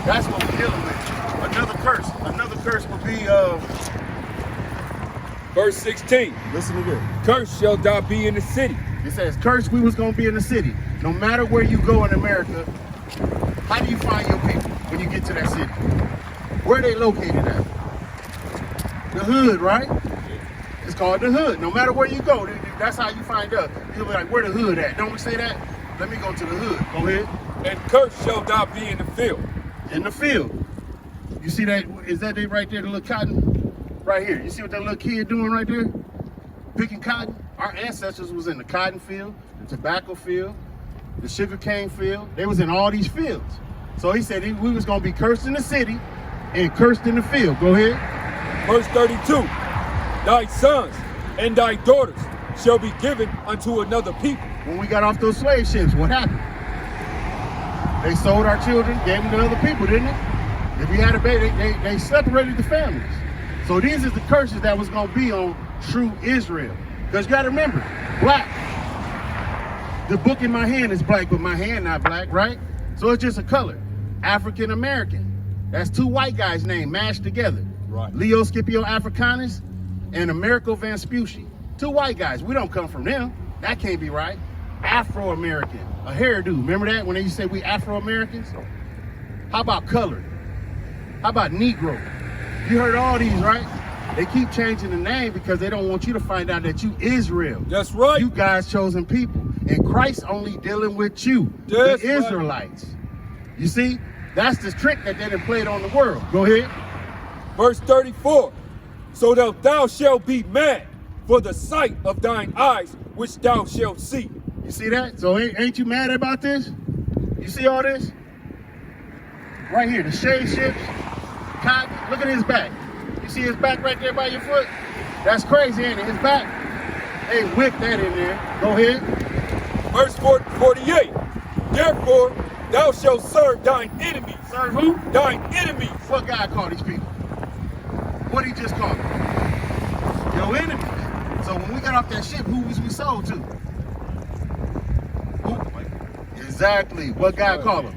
That's what we're dealing with. Another curse would be, Verse 16. listen to this. Cursed shall thou be in the city. It says, cursed we was gonna be in the city. No matter where you go in America, how do you find your people when you get to that city? Where are they located at? The hood, right? It's called the hood. No matter where you go, that's how you find us. You'll be like, where the hood at? Don't we say that? Let me go to the hood. Go ahead. And cursed shall thou be in the field. In the field. You see that? Is that it right there, the little cotton? Right here. You see what that little kid doing right there? Picking cotton? Our ancestors was in the cotton field, the tobacco field, the sugarcane field. They was in all these fields. So he said we was going to be cursed in the city and cursed in the field. Go ahead. Verse 32. Thy sons and thy daughters shall be given unto another people. When we got off those slave ships, what happened? They sold our children, gave them to other people, didn't they? If we had a baby, they separated the families. So these is the curses that was going to be on true Israel. Because you got to remember, black. The book in my hand is black, but my hand not black, right? So it's just a color. African American. That's two white guys' names mashed together. Right. Leo Scipio Africanus and Americo Vespucci. Two white guys. We don't come from them. That can't be right. Afro-American. A hairdo. Remember that when they used to say we Afro-Americans? How about color? How about Negro? You heard all these, right? They keep changing the name because they don't want you to find out that you Israel. That's right. You God's chosen people. And Christ only dealing with you, That's the right. Israelites. You see? That's the trick that they done played on the world. Go ahead. Verse 34. So that thou shalt be mad for the sight of thine eyes, which thou shalt see. You see that? So ain't you mad about this? You see all this? Right here, the shade ships, cotton. Look at his back. You see his back right there by your foot? That's crazy, ain't it? His back. They whipped that in there. Go ahead. Verse 48. Therefore thou shalt serve thine enemies. Serve who? Thine enemies. What God called these people? What he just called them? Your enemies. So when we got off that ship, who was we sold to? Who? Exactly. What God called them?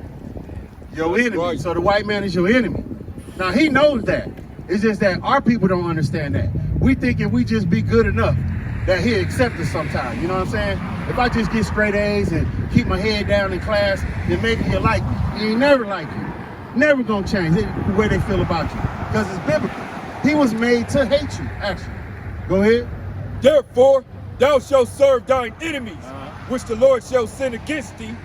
Your enemy. Right. So the white man is your enemy. Now he knows that. It's just that our people don't understand that. We thinking we just be good enough that he'll accept us sometime. You know what I'm saying? If I just get straight A's and keep my head down in class, then maybe he'll like me. He ain't never like you. Never gonna change the way they feel about you. Because it's biblical. He was made to hate you, actually. Go ahead. Therefore thou shalt serve thine enemies, which the Lord shall send against thee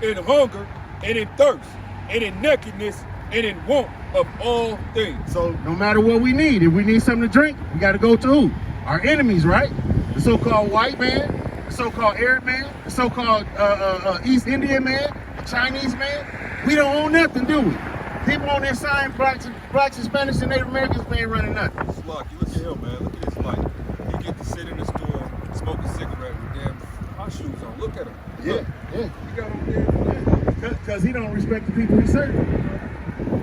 in hunger and in thirst and in nakedness and in want of all things. So no matter what we need, if we need something to drink, we got to go to who? Our enemies, right? The so-called white man, the so-called Arab man, the so-called East Indian man, the Chinese man. We don't own nothing, do we? People on their sign, blacks and Spanish and Native Americans, they ain't running nothing. Look at him, man. Look at his life. He get to sit in the store, smoke a cigarette with damn hot shoes on. Look at him. Yeah, yeah. He got on there. Because he don't respect the people he serves.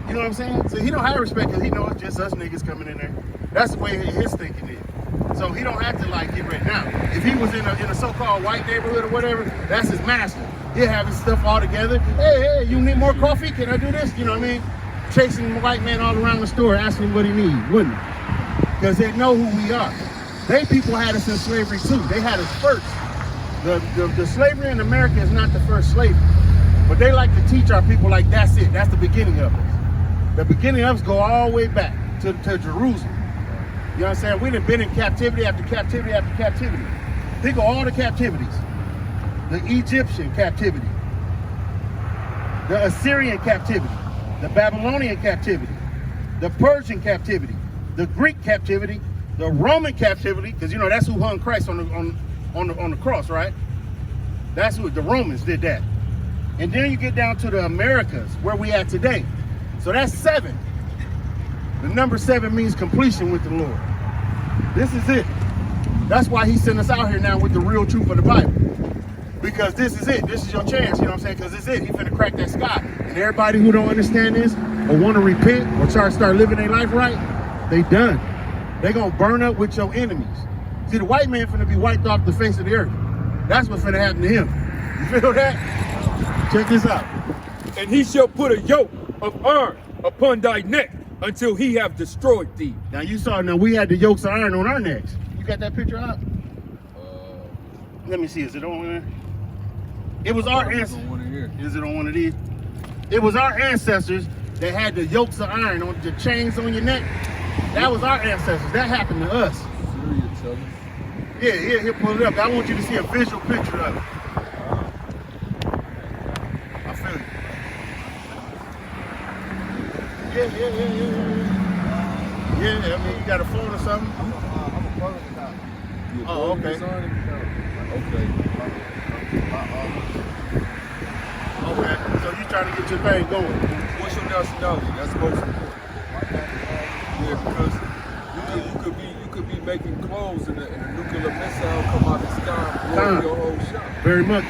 You know what I'm saying? So he don't have respect because he knows it's just us niggas coming in there. That's the way his thinking is. So he don't have to like get ready. Now, if he was in a so-called white neighborhood or whatever, that's his master. He'll have his stuff all together. Hey, you need more coffee? Can I do this? You know what I mean? Chasing the white man all around the store, asking him what he needs, wouldn't he? Because they know who we are. They people had us in slavery too. They had us first. The slavery in America is not the first slavery. But they like to teach our people like that's it. That's the beginning of us. The beginning of us go all the way back to Jerusalem. You know what I'm saying? We done been in captivity after captivity after captivity. Think of all the captivities. The Egyptian captivity. The Assyrian captivity. The Babylonian captivity. The Persian captivity. The Greek captivity. The Roman captivity, because you know that's who hung Christ on the cross, right? That's who the Romans did that. And then you get down to the Americas, where we at today. So that's 7. The number 7 means completion with the Lord. This is it. That's why he sent us out here now with the real truth of the Bible. Because this is it. This is your chance, you know what I'm saying? Because it's it. He finna crack that sky. And everybody who don't understand this or want to repent or try to start living their life right, they done. They gonna burn up with your enemies. See, the white man finna be wiped off the face of the earth. That's what's finna happen to him. You feel that? Check this out. And he shall put a yoke of iron upon thy neck until he have destroyed thee. Now you saw, now we had the yokes of iron on our necks. You got that picture out? Let me see, is it on there? It was our ancestors. Is it on one of these? It was our ancestors that had the yokes of iron on the chains on your neck. That was our ancestors. That happened to us. Yeah, he'll pull it up. I want you to see a visual picture of it. I feel you. Yeah, I mean, you got a phone or something? I'm a brother now. Oh, okay. Okay. Okay, so you trying to get your thing going. What's your nationality? That's most important. Yeah, because you could be making clothes and a nuclear missile come out of the sky and blow your whole shop. Very much.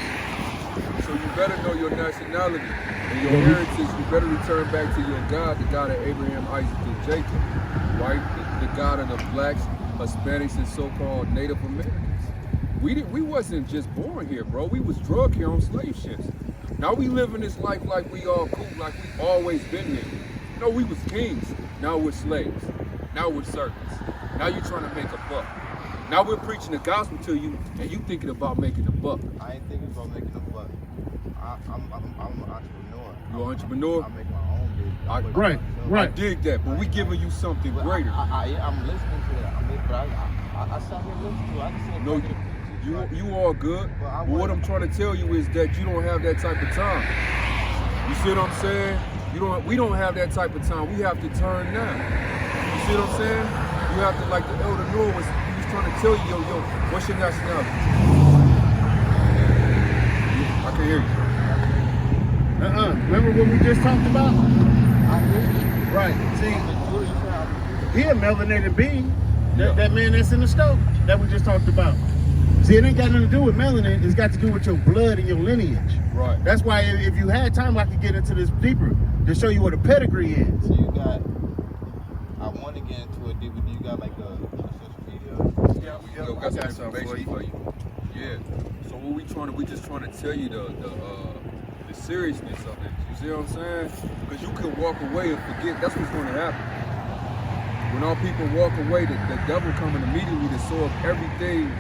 So you better know your nationality and your heritage. You better return back to your God, the God of Abraham, Isaac, and Jacob, right? The God of the blacks, Hispanics, and so-called Native Americans. We wasn't just born here, bro. We was drug here on slave ships. Now we living this life like we all cool, like we always been here. No, we was kings. Now we're slaves. Now we're servants. Now you're trying to make a buck. Now we're preaching the gospel to you, and you thinking about making a buck. I ain't thinking about making a buck. I'm an entrepreneur. You're an entrepreneur? I make my own business. Right. I dig that, but we giving you something greater. I'm listening to that. I sat here listening to it. I just said, No, you all good. But what I'm trying to tell you is that you don't have that type of time. You see what I'm saying? We don't have that type of time. We have to turn now. You see what I'm saying? You have to, like the Elder Noah was trying to tell you, yo, what's your nationality? I can hear you. Remember what we just talked about? I hear you. Right. See, he a melanated being. That man that's in the stove that we just talked about. See, it ain't got nothing to do with melanin. It's got to do with your blood and your lineage. Right. That's why if you had time, I could get into this deeper to show you what a pedigree is. So you got, I want to get into it deeper. Do you got like a social media? Yeah, we got some information for you. Yeah. So what we just trying to tell you the seriousness of it. You see what I'm saying? Because you could walk away and forget. That's what's going to happen. When all people walk away, the devil coming immediately to sew up everything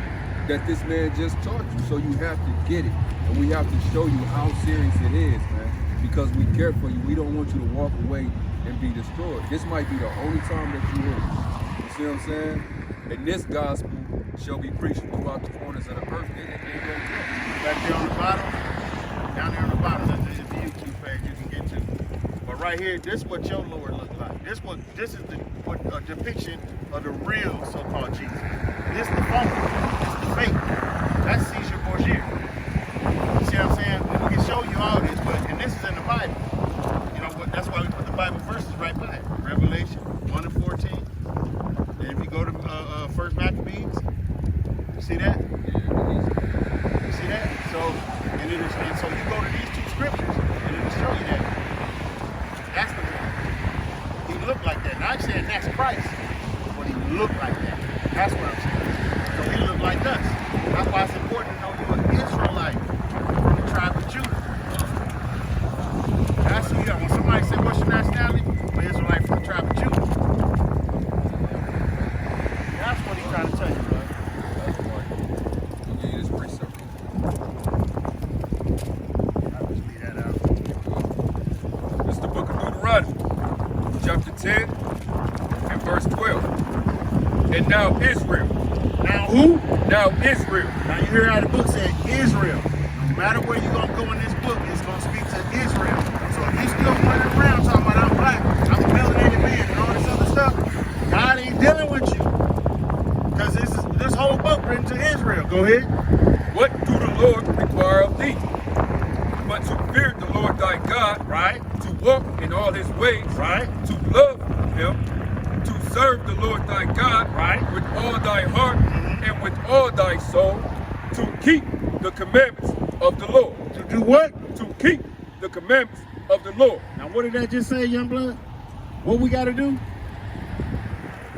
that this man just taught you. So you have to get it. And we have to show you how serious it is, man. Because we care for you. We don't want you to walk away and be destroyed. This might be the only time that you hear it. You see what I'm saying? And this gospel shall be preached throughout the corners of the earth. Back there on the bottom, down there on the bottom, that's the YouTube page you can get to. But right here, this is what your Lord looked like. This is a depiction of the real so-called Jesus. This the phony. This the fake. That's Caesar Borgia. You see what I'm saying? And we can show you all this, and this is in the Bible. You know what? That's why we put the Bible verses right by it. Revelation 1 and 14. And if you go to First Maccabees, you see that? You see that? So, and so you go to these two scriptures, and it'll show you that. That's the man. He looked like that. Now I'm saying that's Christ, but he looked like that. That's what I'm saying. So he looked like us. That's why it's important to know you're an Israelite from the tribe of Judah. That's who you are. When somebody said, what's your nationality? I'm an Israelite from the tribe of Judah. That's what he's trying to tell you, bro. I'll give you this precept. I'll just leave that out. It's the book of Deuteronomy, chapter 10 and verse 12. And now Israel. Now who? Now Israel. Now you hear how the book said Israel. No matter where you're going to go in this book, it's going to speak to Israel. So if you still running around talking about I'm black, I'm a melanated man and all this other stuff, God ain't dealing with you. Because this whole book written to Israel. Go ahead. What do the Lord require of thee? But to fear the Lord thy God, Right? to walk in all his ways, Right? to love him, to serve the Lord thy God, Right. with all thy heart and with all thy soul, to keep the commandments of the Lord. To do what? To keep the commandments of the Lord. Now what did that just say, young blood? What we got to do?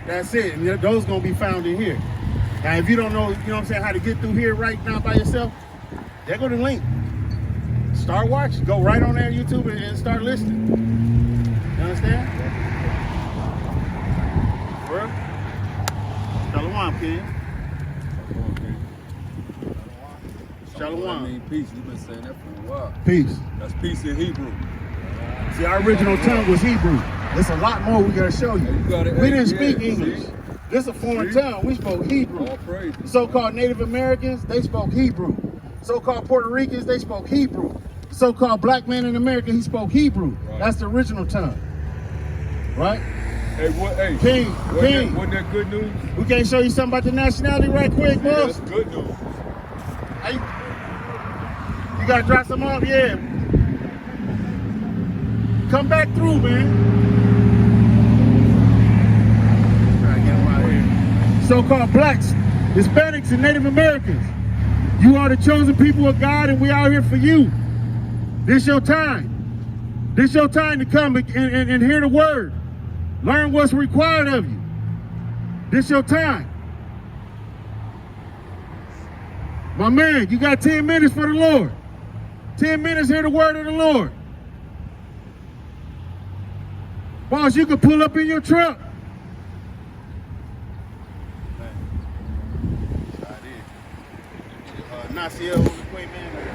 That's it. And those going to be found in here. Now if you don't know, you know what I'm saying, how to get through here right now by yourself, there go the link. Start watching. Go right on there on YouTube and start listening. You understand? King. Okay. Shalom. I mean peace. You've been saying that for a while. Peace. That's peace in Hebrew. See, our original tongue was Hebrew. There's a lot more we gotta show you. We didn't speak English. This is a foreign tongue. We spoke Hebrew. All praise. So-called Native Americans, they spoke Hebrew. So-called Puerto Ricans, they spoke Hebrew. So-called black man in America, he spoke Hebrew. Right. That's the original tongue. Right? Hey, what? Hey, King, King. Wasn't that good news? We can't show you something about the nationality right quick, Yeah, boss? that's good news. Hey, you gotta drop some off? Yeah. Come back through, man. Try to get them out here. So-called blacks, Hispanics, and Native Americans. You are the chosen people of God, and we out here for you. This your time. This your time to come and hear the word. Learn what's required of you. This your time. My man, you got 10 minutes for the Lord. 10 minutes, hear the word of the Lord. Boss, you can pull up in your truck. Nasir, man.